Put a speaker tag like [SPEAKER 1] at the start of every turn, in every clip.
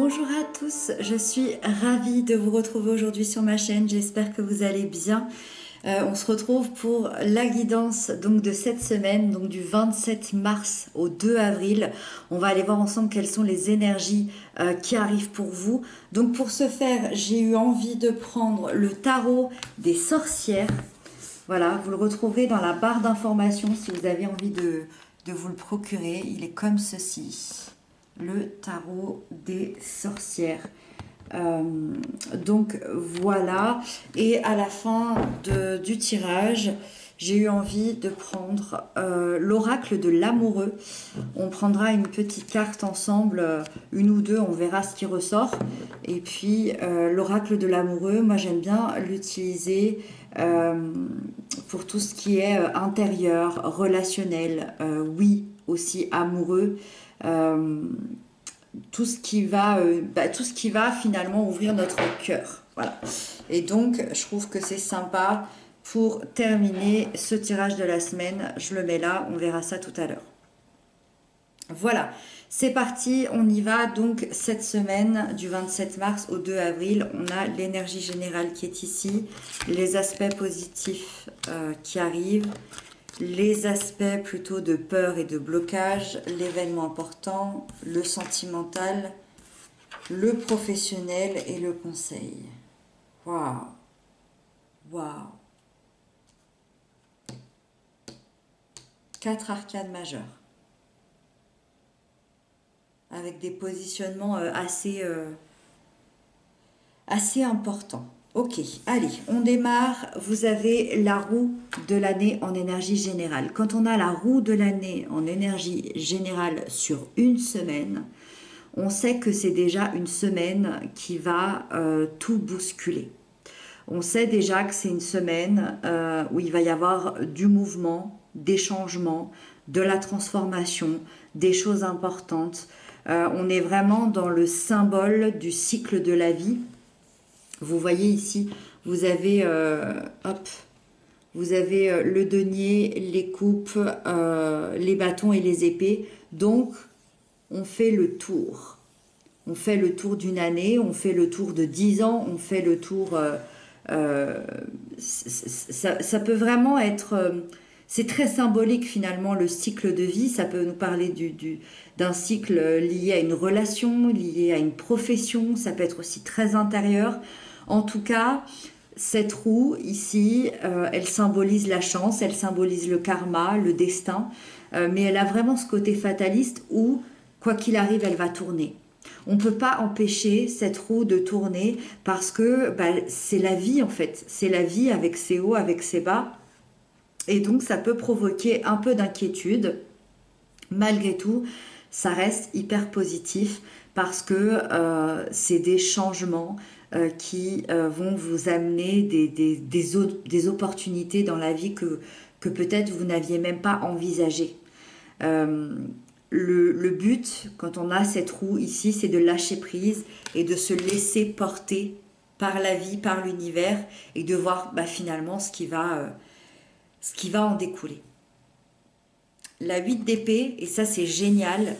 [SPEAKER 1] Bonjour à tous, je suis ravie de vous retrouver aujourd'hui sur ma chaîne, j'espère que vous allez bien. On se retrouve pour la guidance donc de cette semaine, donc du 27 mars au 2 avril. On va aller voir ensemble quelles sont les énergies qui arrivent pour vous. Donc pour ce faire, j'ai eu envie de prendre le tarot des sorcières. Voilà, vous le retrouverez dans la barre d'informations si vous avez envie de vous le procurer. Il est comme ceci. Le tarot des sorcières. Donc voilà, et à la fin du tirage, j'ai eu envie de prendre l'oracle de l'amoureux. On prendra une petite carte ensemble, une ou deux, on verra ce qui ressort. Et puis l'oracle de l'amoureux, moi j'aime bien l'utiliser pour tout ce qui est intérieur, relationnel, oui, aussi amoureux. Tout ce qui va finalement ouvrir notre cœur. Voilà. Et donc, je trouve que c'est sympa pour terminer ce tirage de la semaine. Je le mets là, on verra ça tout à l'heure. Voilà, c'est parti, on y va. Donc, cette semaine, du 27 mars au 2 avril, on a l'énergie générale qui est ici, les aspects positifs qui arrivent, les aspects plutôt de peur et de blocage, l'événement important, le sentimental, le professionnel et le conseil. Waouh! Waouh! 4 arcades majeures. Avec des positionnements assez importants. Ok, allez, on démarre. Vous avez la roue de l'année en énergie générale. Quand on a la roue de l'année en énergie générale sur une semaine, on sait que c'est déjà une semaine qui va tout bousculer. On sait déjà que c'est une semaine où il va y avoir du mouvement, des changements, de la transformation, des choses importantes. On est vraiment dans le symbole du cycle de la vie. Vous voyez ici, vous avez, vous avez le denier, les coupes, les bâtons et les épées. Donc, on fait le tour. On fait le tour d'une année, on fait le tour de 10 ans, on fait le tour... ça peut vraiment être... c'est très symbolique finalement le cycle de vie. Ça peut nous parler d'un cycle lié à une relation, lié à une profession. Ça peut être aussi très intérieur. En tout cas, cette roue ici, elle symbolise la chance, elle symbolise le karma, le destin. Mais elle a vraiment ce côté fataliste où, quoi qu'il arrive, elle va tourner. On ne peut pas empêcher cette roue de tourner parce que c'est la vie en fait. C'est la vie avec ses hauts, avec ses bas. Et donc ça peut provoquer un peu d'inquiétude. Malgré tout, ça reste hyper positif parce que c'est des changements qui vont vous amener des opportunités dans la vie que peut-être vous n'aviez même pas envisagées. Le but, quand on a cette roue ici, c'est de lâcher prise et de se laisser porter par la vie, par l'univers, et de voir finalement ce qui va en découler. La 8 d'épée, et ça c'est génial,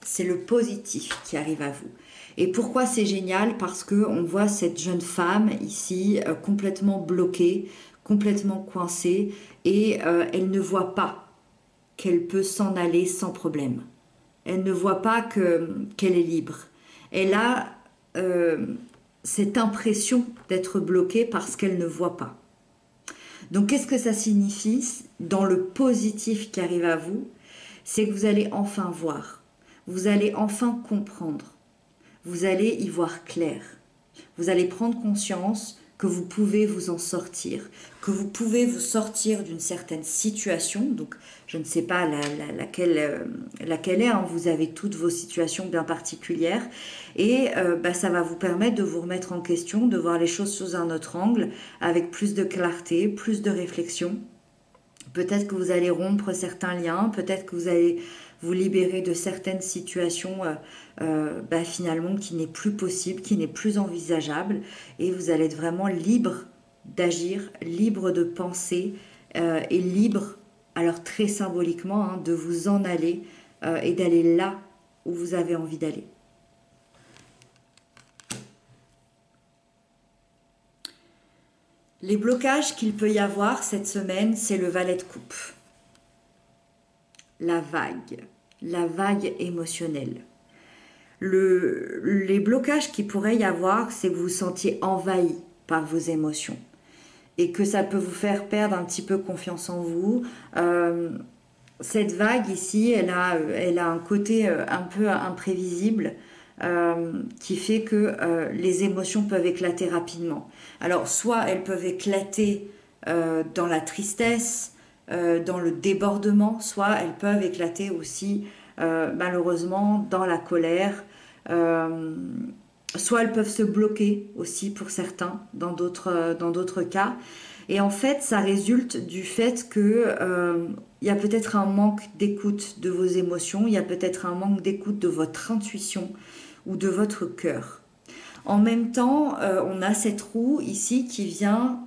[SPEAKER 1] c'est le positif qui arrive à vous. Et pourquoi c'est génial? Parce qu'on voit cette jeune femme ici complètement bloquée, complètement coincée, et elle ne voit pas qu'elle peut s'en aller sans problème. Elle ne voit pas qu'elle est libre. Elle a cette impression d'être bloquée parce qu'elle ne voit pas. Donc qu'est-ce que ça signifie dans le positif qui arrive à vous? C'est que vous allez enfin voir. Vous allez enfin comprendre. Vous allez y voir clair. Vous allez prendre conscience que vous pouvez vous en sortir, que vous pouvez vous sortir d'une certaine situation. Donc, je ne sais pas laquelle est, hein. Vous avez toutes vos situations bien particulières. Et ça va vous permettre de vous remettre en question, de voir les choses sous un autre angle, avec plus de clarté, plus de réflexion. Peut-être que vous allez rompre certains liens, peut-être que vous allez vous libérer de certaines situations finalement qui n'est plus possible, qui n'est plus envisageable, et vous allez être vraiment libre d'agir, libre de penser et libre, alors très symboliquement, hein, de vous en aller et d'aller là où vous avez envie d'aller. Les blocages qu'il peut y avoir cette semaine, c'est le valet de coupe. La vague émotionnelle. Les blocages qu'il pourrait y avoir, c'est que vous vous sentiez envahi par vos émotions et que ça peut vous faire perdre un petit peu confiance en vous. Cette vague ici, elle a un côté un peu imprévisible qui fait que les émotions peuvent éclater rapidement. Alors, soit elles peuvent éclater dans la tristesse, dans le débordement, soit elles peuvent éclater aussi malheureusement dans la colère, soit elles peuvent se bloquer aussi pour certains dans d'autres cas. Et en fait, ça résulte du fait que il y a peut-être un manque d'écoute de vos émotions, il y a peut-être un manque d'écoute de votre intuition ou de votre cœur. En même temps, on a cette roue ici qui vient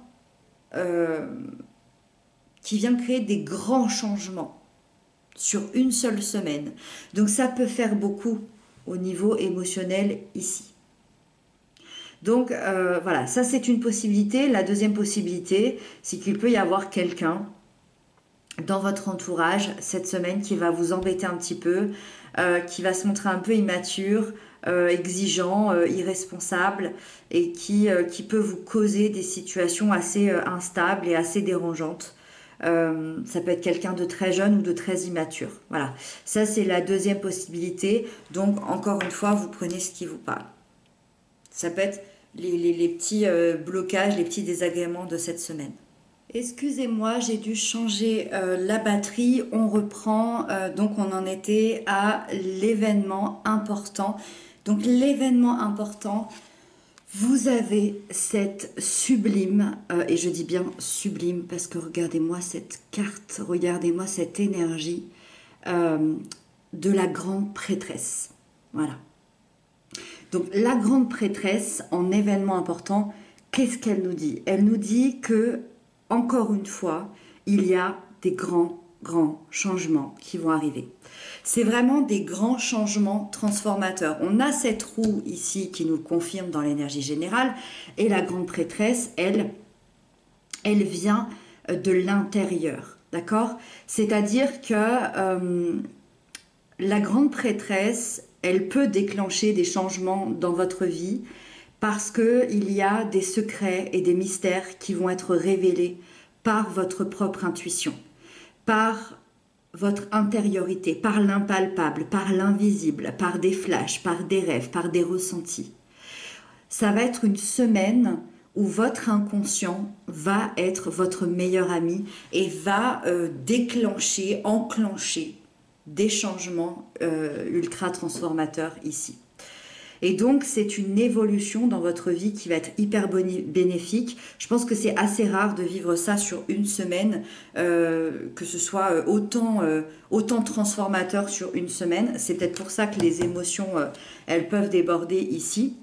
[SPEAKER 1] créer des grands changements sur une seule semaine. Donc ça peut faire beaucoup au niveau émotionnel ici. Donc voilà, ça c'est une possibilité. La deuxième possibilité, c'est qu'il peut y avoir quelqu'un dans votre entourage cette semaine qui va vous embêter un petit peu, qui va se montrer un peu immature, exigeant, irresponsable et qui peut vous causer des situations assez instables et assez dérangeantes. Ça peut être quelqu'un de très jeune ou de très immature. Voilà, ça c'est la deuxième possibilité. Donc encore une fois, vous prenez ce qui vous parle. Ça peut être les petits blocages, les petits désagréments de cette semaine. Excusez-moi, j'ai dû changer la batterie. On reprend, donc on en était à l'événement important. Donc l'événement important, vous avez cette sublime, et je dis bien sublime parce que regardez-moi cette carte, regardez-moi cette énergie de la grande prêtresse. Voilà. Donc la grande prêtresse en événement important, qu'est-ce qu'elle nous dit? Elle nous dit que, encore une fois, il y a des grands changements qui vont arriver. C'est vraiment des grands changements transformateurs. On a cette roue ici qui nous le confirme dans l'énergie générale et la grande prêtresse, elle vient de l'intérieur, d'accord? C'est-à-dire que la grande prêtresse, elle peut déclencher des changements dans votre vie parce qu'il y a des secrets et des mystères qui vont être révélés par votre propre intuition, par votre intériorité, par l'impalpable, par l'invisible, par des flashs, par des rêves, par des ressentis. Ça va être une semaine où votre inconscient va être votre meilleur ami et va enclencher des changements ultra transformateurs ici. Et donc, c'est une évolution dans votre vie qui va être hyper bénéfique. Je pense que c'est assez rare de vivre ça sur une semaine, que ce soit autant transformateur sur une semaine. C'est peut-être pour ça que les émotions, elles peuvent déborder ici.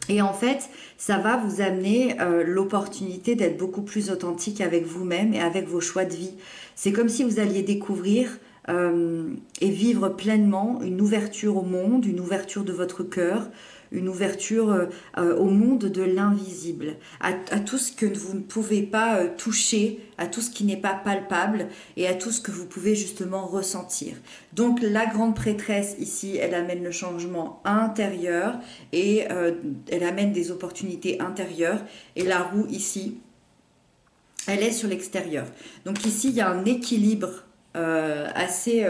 [SPEAKER 1] Et en fait, ça va vous amener l'opportunité d'être beaucoup plus authentique avec vous-même et avec vos choix de vie. C'est comme si vous alliez découvrir et vivre pleinement une ouverture au monde, une ouverture de votre cœur, une ouverture au monde de l'invisible, à tout ce que vous ne pouvez pas toucher, à tout ce qui n'est pas palpable et à tout ce que vous pouvez justement ressentir. Donc la grande prêtresse ici, elle amène le changement intérieur et elle amène des opportunités intérieures, et la roue ici, elle est sur l'extérieur. Donc ici, il y a un équilibre assez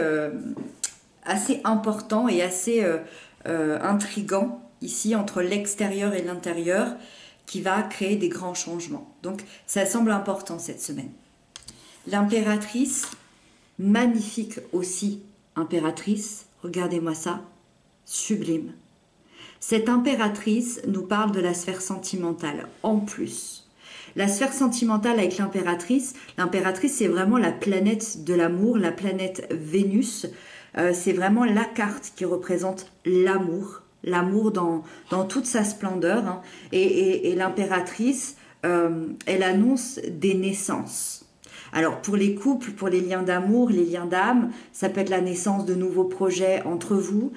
[SPEAKER 1] important et assez intriguant ici entre l'extérieur et l'intérieur qui va créer des grands changements. Donc ça semble important cette semaine. L'impératrice, magnifique aussi impératrice, regardez-moi ça, sublime. Cette impératrice nous parle de la sphère sentimentale en plus. La sphère sentimentale avec l'impératrice, c'est vraiment la planète de l'amour, la planète Vénus. C'est vraiment la carte qui représente l'amour dans toute sa splendeur. Hein. Et l'impératrice, elle annonce des naissances. Alors pour les couples, pour les liens d'amour, les liens d'âme, ça peut être la naissance de nouveaux projets entre vous,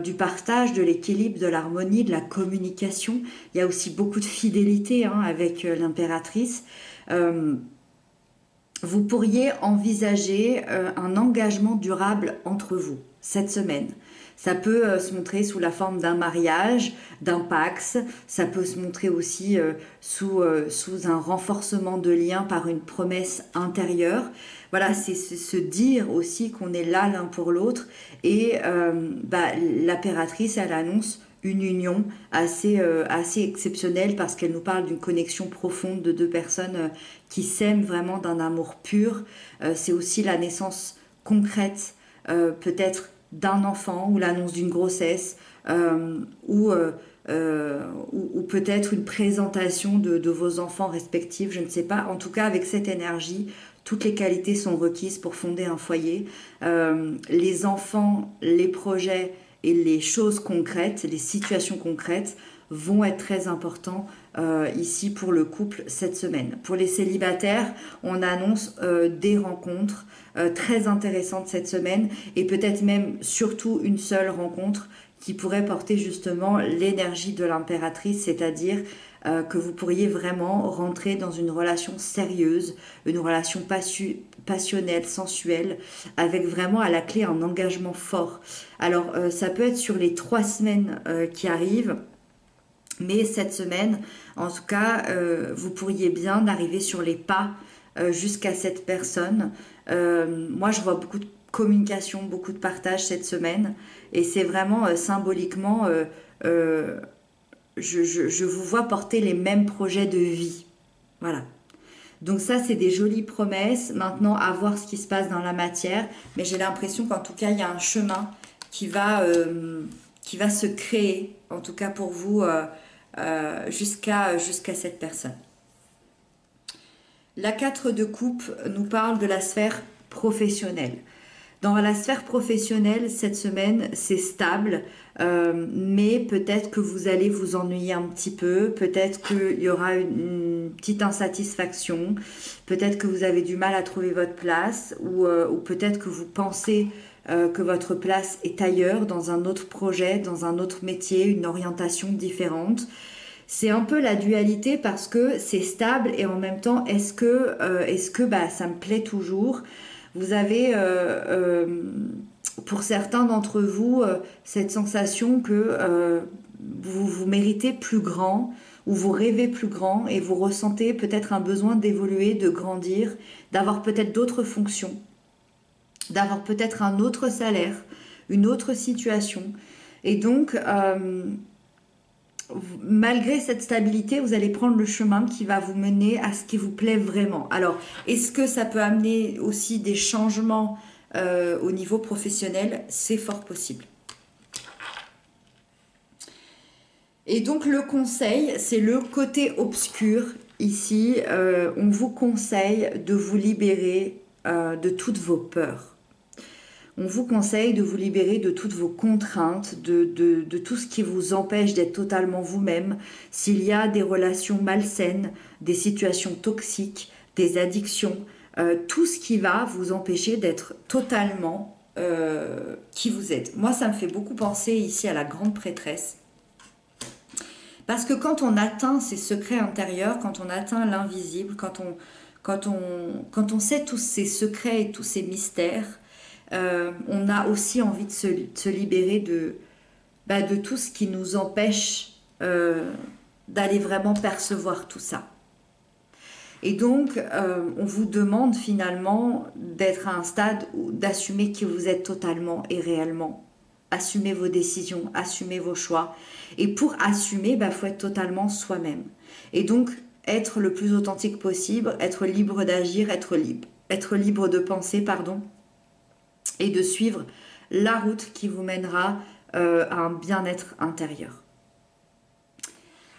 [SPEAKER 1] du partage, de l'équilibre, de l'harmonie, de la communication. Il y a aussi beaucoup de fidélité hein, avec l'impératrice. Euh, Vous pourriez envisager un engagement durable entre vous cette semaine. Ça peut se montrer sous la forme d'un mariage, d'un pax. Ça peut se montrer aussi sous un renforcement de lien par une promesse intérieure. Voilà, c'est se dire aussi qu'on est là l'un pour l'autre. Et l'impératrice, elle annonce une union assez exceptionnelle parce qu'elle nous parle d'une connexion profonde de deux personnes qui s'aiment vraiment d'un amour pur. C'est aussi la naissance concrète, peut-être d'un enfant ou l'annonce d'une grossesse ou peut-être une présentation de vos enfants respectifs, je ne sais pas. En tout cas, avec cette énergie, toutes les qualités sont requises pour fonder un foyer. Les enfants, les projets et les choses concrètes, les situations concrètes vont être très importants ici pour le couple cette semaine. Pour les célibataires, on annonce des rencontres très intéressantes cette semaine et peut-être même surtout une seule rencontre qui pourrait porter justement l'énergie de l'impératrice, c'est-à-dire que vous pourriez vraiment rentrer dans une relation sérieuse, une relation passionnelle, sensuelle, avec vraiment à la clé un engagement fort. Alors ça peut être sur les 3 semaines qui arrivent, mais cette semaine, en tout cas, vous pourriez bien arriver sur les pas jusqu'à cette personne. Moi, je vois beaucoup de communication, beaucoup de partage cette semaine, et c'est vraiment symboliquement, je vous vois porter les mêmes projets de vie. Voilà. Donc ça, c'est des jolies promesses. Maintenant, à voir ce qui se passe dans la matière, mais j'ai l'impression qu'en tout cas, il y a un chemin qui va se créer, en tout cas pour vous, jusqu'à cette personne. La 4 de coupe nous parle de la sphère professionnelle. Dans la sphère professionnelle, cette semaine, c'est stable, mais peut-être que vous allez vous ennuyer un petit peu, peut-être qu'il y aura une petite insatisfaction, peut-être que vous avez du mal à trouver votre place, ou peut-être que vous pensez que votre place est ailleurs, dans un autre projet, dans un autre métier, une orientation différente. C'est un peu la dualité parce que c'est stable et en même temps, est-ce que ça me plaît toujours? Vous avez, pour certains d'entre vous, cette sensation que vous méritez plus grand ou vous rêvez plus grand et vous ressentez peut-être un besoin d'évoluer, de grandir, d'avoir peut-être d'autres fonctions, d'avoir peut-être un autre salaire, une autre situation. Et donc, malgré cette stabilité, vous allez prendre le chemin qui va vous mener à ce qui vous plaît vraiment. Alors, est-ce que ça peut amener aussi des changements au niveau professionnel? C'est fort possible. Et donc, le conseil, c'est le côté obscur. Ici, on vous conseille de vous libérer de toutes vos peurs. On vous conseille de vous libérer de toutes vos contraintes, de tout ce qui vous empêche d'être totalement vous-même. S'il y a des relations malsaines, des situations toxiques, des addictions, tout ce qui va vous empêcher d'être totalement qui vous êtes. Moi, ça me fait beaucoup penser ici à la grande prêtresse. Parce que quand on atteint ces secrets intérieurs, quand on atteint l'invisible, quand on sait tous ces secrets et tous ces mystères, on a aussi envie de se libérer de tout ce qui nous empêche d'aller vraiment percevoir tout ça. Et donc, on vous demande finalement d'être à un stade d'assumer qui vous êtes totalement et réellement. Assumez vos décisions, assumez vos choix. Et pour assumer, il faut être totalement soi-même. Et donc, être le plus authentique possible, être libre d'agir, être libre de penser, pardon, et de suivre la route qui vous mènera à un bien-être intérieur.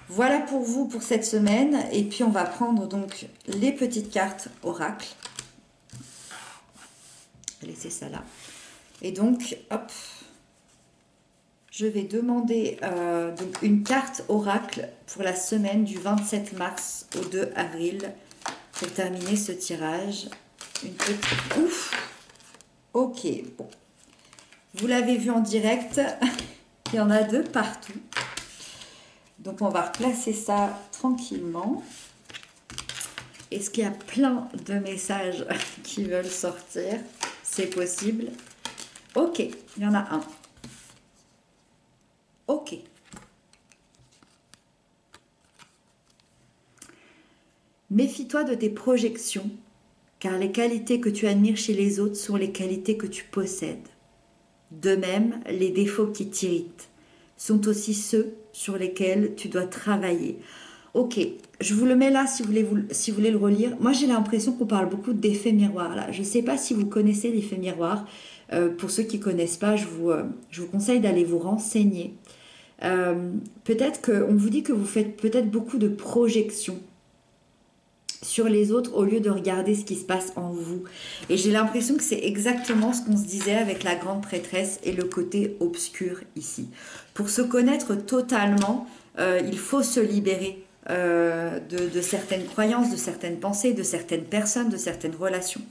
[SPEAKER 1] Voilà pour vous pour cette semaine. Et puis on va prendre donc les petites cartes oracle. Je vais laisser ça là. Et donc, hop, je vais demander donc une carte oracle pour la semaine du 27 mars au 2 avril pour terminer ce tirage. Une petite... Ouf! Ok, bon. Vous l'avez vu en direct, il y en a deux partout. Donc, on va replacer ça tranquillement. Est-ce qu'il y a plein de messages qui veulent sortir? C'est possible. Ok, il y en a un. Ok. Méfie-toi de tes projections, car les qualités que tu admires chez les autres sont les qualités que tu possèdes. De même, les défauts qui t'irritent sont aussi ceux sur lesquels tu dois travailler. Ok, je vous le mets là si vous voulez le relire. Moi, j'ai l'impression qu'on parle beaucoup d'effet miroir là. Je ne sais pas si vous connaissez l'effet miroir. Pour ceux qui ne connaissent pas, je vous conseille d'aller vous renseigner. Peut-être qu'on vous dit que vous faites peut-être beaucoup de projections sur les autres au lieu de regarder ce qui se passe en vous. Et j'ai l'impression que c'est exactement ce qu'on se disait avec la grande prêtresse et le côté obscur ici. Pour se connaître totalement, il faut se libérer de certaines croyances, de certaines pensées, de certaines personnes, de certaines relations.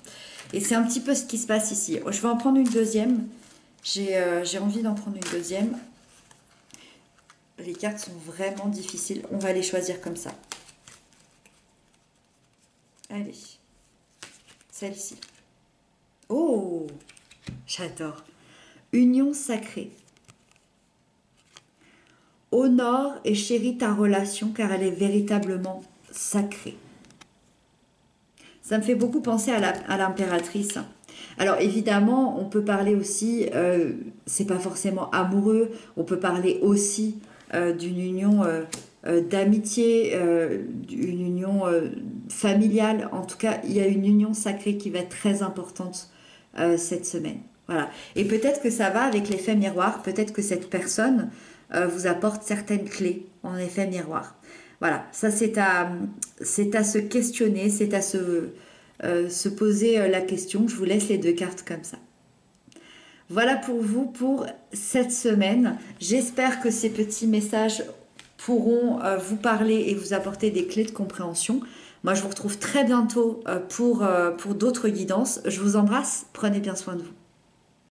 [SPEAKER 1] Et c'est un petit peu ce qui se passe ici. Je vais en prendre une deuxième. J'ai envie d'en prendre une deuxième. Les cartes sont vraiment difficiles. On va les choisir comme ça. Allez. Celle-ci. Oh, j'adore. Union sacrée. Honore et chéris ta relation car elle est véritablement sacrée. Ça me fait beaucoup penser à l'impératrice. Alors évidemment, on peut parler aussi, c'est pas forcément amoureux, on peut parler aussi d'une union d'amitié, d'une union familiale. En tout cas, il y a une union sacrée qui va être très importante cette semaine. Voilà. Et peut-être que ça va avec l'effet miroir, peut-être que cette personne vous apporte certaines clés en effet miroir. Voilà, ça c'est à se questionner, c'est à se poser la question. Je vous laisse les deux cartes comme ça. Voilà pour vous pour cette semaine. J'espère que ces petits messages pourront vous parler et vous apporter des clés de compréhension. Moi, je vous retrouve très bientôt pour d'autres guidances. Je vous embrasse, prenez bien soin de vous.